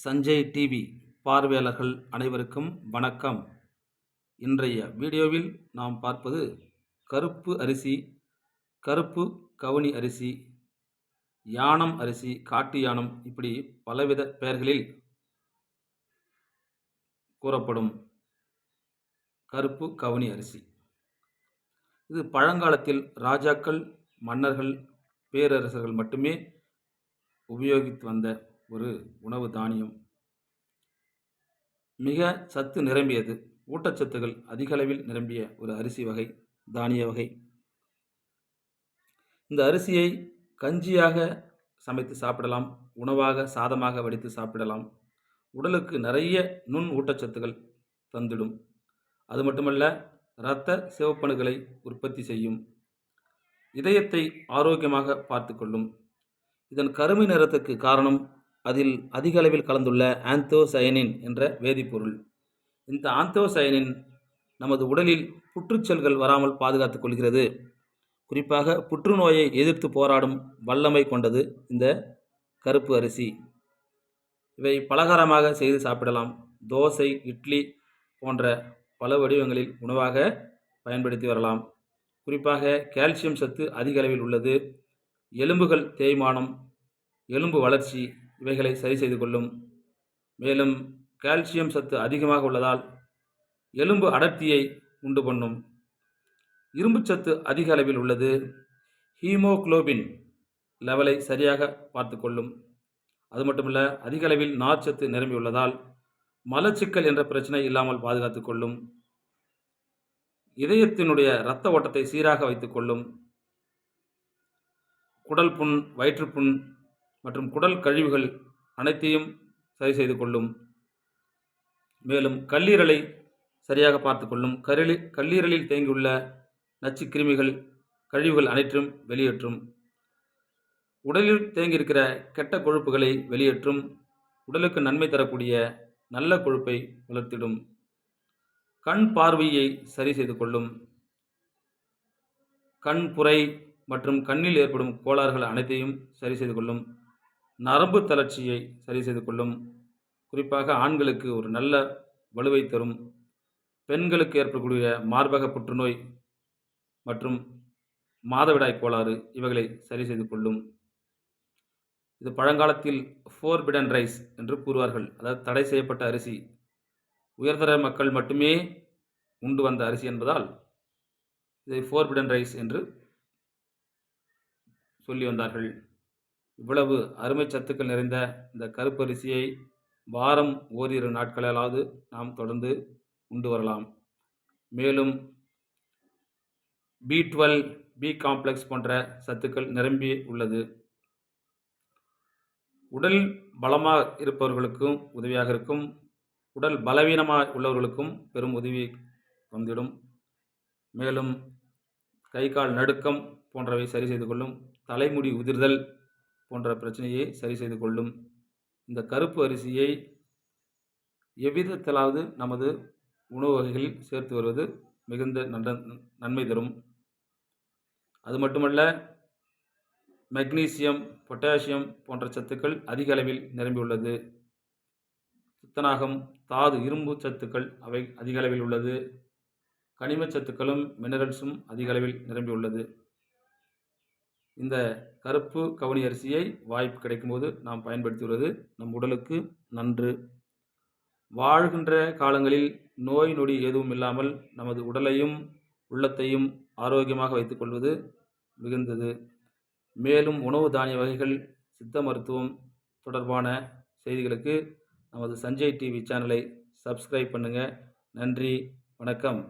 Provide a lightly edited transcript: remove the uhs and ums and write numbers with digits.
Sanjay TV பார்வையாளர்கள் அனைவருக்கும் வணக்கம். இன்றைய வீடியோவில் நாம் பார்ப்பது கருப்பு அரிசி, கருப்பு கவுனி அரிசி, யானம் அரிசி, காட்டு யானம், இப்படி பலவித பெயர்களில் கூறப்படும் கருப்பு கவுனி அரிசி. இது பழங்காலத்தில் ராஜாக்கள், மன்னர்கள், பேரரசர்கள் மட்டுமே உபயோகித்து வந்த ஒரு உணவு தானியம். மிக சத்து நிரம்பியது, ஊட்டச்சத்துகள் அதிக அளவில் நிரம்பிய ஒரு அரிசி வகை, தானிய வகை. இந்த அரிசியை கஞ்சியாக சமைத்து சாப்பிடலாம், உணவாக சாதமாக வடித்து சாப்பிடலாம். உடலுக்கு நிறைய நுண் ஊட்டச்சத்துகள் தந்திடும். அது மட்டுமல்ல, இரத்த சிவப்பணுக்களை உற்பத்தி செய்யும், இதயத்தை ஆரோக்கியமாக பார்த்து கொள்ளும். இதன் கருமை நிறத்துக்கு காரணம் அதில் அதிக அளவில் கலந்துள்ள ஆந்தோசயனின் என்ற வேதிப்பொருள். இந்த ஆந்தோசயனின் நமது உடலில் புற்றுச்செல்கள் வராமல் பாதுகாத்துக் கொள்கிறது. குறிப்பாக புற்றுநோயை எதிர்த்து போராடும் வல்லமை கொண்டது இந்த கருப்பு அரிசி. இவை பலகாரமாக செய்து சாப்பிடலாம். தோசை, இட்லி போன்ற பல வடிவங்களில் உணவாக பயன்படுத்தி வரலாம். குறிப்பாக கால்சியம் சத்து அதிக அளவில் உள்ளது. எலும்புகள் தேய்மானம், எலும்பு வளர்ச்சி இவைகளை சரி செய்து கொள்ளும். மேலும் கால்சியம் சத்து அதிகமாக உள்ளதால் எலும்பு அடர்த்தியை உண்டு பண்ணும். இரும்பு சத்து அதிக அளவில் உள்ளது. ஹீமோகுளோபின் லெவலை சரியாக பார்த்து கொள்ளும். அது மட்டுமல்ல, அதிக அளவில் நார்ச்சத்து நிரம்பியுள்ளதால் மலச்சிக்கல் என்ற பிரச்சனை இல்லாமல் பாதுகாத்து கொள்ளும். இதயத்தினுடைய இரத்த ஓட்டத்தை சீராக வைத்துக் கொள்ளும். குடல் புண், வயிற்றுப்புண் மற்றும் குடல் கழிவுகள் அனைத்தையும் சரி செய்து கொள்ளும். மேலும் கல்லீரலை சரியாக பார்த்து கொள்ளும். கல்லீரலில் தேங்கியுள்ள நச்சு கிருமிகள், கழிவுகள் அனைத்தும் வெளியேற்றும். உடலில் தேங்கியிருக்கிற கெட்ட கொழுப்புகளை வெளியேற்றும். உடலுக்கு நன்மை தரக்கூடிய நல்ல கொழுப்பை வளர்த்திடும். கண் பார்வையை சரி செய்து கொள்ளும். கண் புரை மற்றும் கண்ணில் ஏற்படும் கோளாறுகள் அனைத்தையும் சரி செய்து கொள்ளும். நரம்பு தளர்ச்சியை சரி செய்து கொள்ளும். குறிப்பாக ஆண்களுக்கு ஒரு நல்ல வலுவை தரும். பெண்களுக்கு ஏற்படக்கூடிய மார்பக புற்றுநோய் மற்றும் மாதவிடாய் கோளாறு இவைகளை சரி செய்து கொள்ளும். இது பழங்காலத்தில் ஃபோர்பிடன் ரைஸ் என்று கூறுவார்கள். அதாவது தடை செய்யப்பட்ட அரிசி, உயர்தர மக்கள் மட்டுமே உண்டு வந்த அரிசி என்பதால் இதை ஃபோர்பிடன் ரைஸ் என்று சொல்லி வந்தார்கள். இவ்வளவு அருமை சத்துக்கள் நிறைந்த இந்த கருப்பு அரிசியை வாரம் ஓரிரு நாட்களாவது நாம் தொடர்ந்து உண்டு வரலாம். மேலும் B12, B காம்ப்ளெக்ஸ் போன்ற சத்துக்கள் நிரம்பி உள்ளது. உடல் பலமாக இருப்பவர்களுக்கும் உதவியாக இருக்கும். உடல் பலவீனமாக உள்ளவர்களுக்கும் பெரும் உதவி தந்திடும். மேலும் கை கால் நடுக்கம் போன்றவை சரி செய்து கொள்ளும். தலைமுடி உதிர்தல் போன்ற பிரச்சனையை சரி செய்து கொள்ளும். இந்த கருப்பு அரிசியை எவ்விதத்திலாவது நமது உணவு வகைகளில் சேர்த்து வருவது மிகுந்த நன்மை தரும். அது மட்டுமல்ல, மெக்னீசியம், பொட்டாசியம் போன்ற சத்துக்கள் அதிக அளவில் நிரம்பியுள்ளது. துத்தநாகம், தாது, இரும்பு சத்துக்கள் அவை அதிக அளவில் உள்ளது. கனிம சத்துக்களும் மினரல்ஸும் அதிக அளவில் நிரம்பியுள்ளது. இந்த கருப்பு கவுனி அரிசியை வாய்ப்பு கிடைக்கும்போது நாம் பயன்படுத்தி வருவது நம் உடலுக்கு நன்று. வாழ்கின்ற காலங்களில் நோய் நொடி எதுவும் இல்லாமல் நமது உடலையும் உள்ளத்தையும் ஆரோக்கியமாக வைத்துக் கொள்வது மிகுந்தது. மேலும் உணவு தானிய வகைகள், சித்த மருத்துவம் தொடர்பான செய்திகளுக்கு நமது சஞ்சய் டிவி சேனலை சப்ஸ்கிரைப் பண்ணுங்கள். நன்றி, வணக்கம்.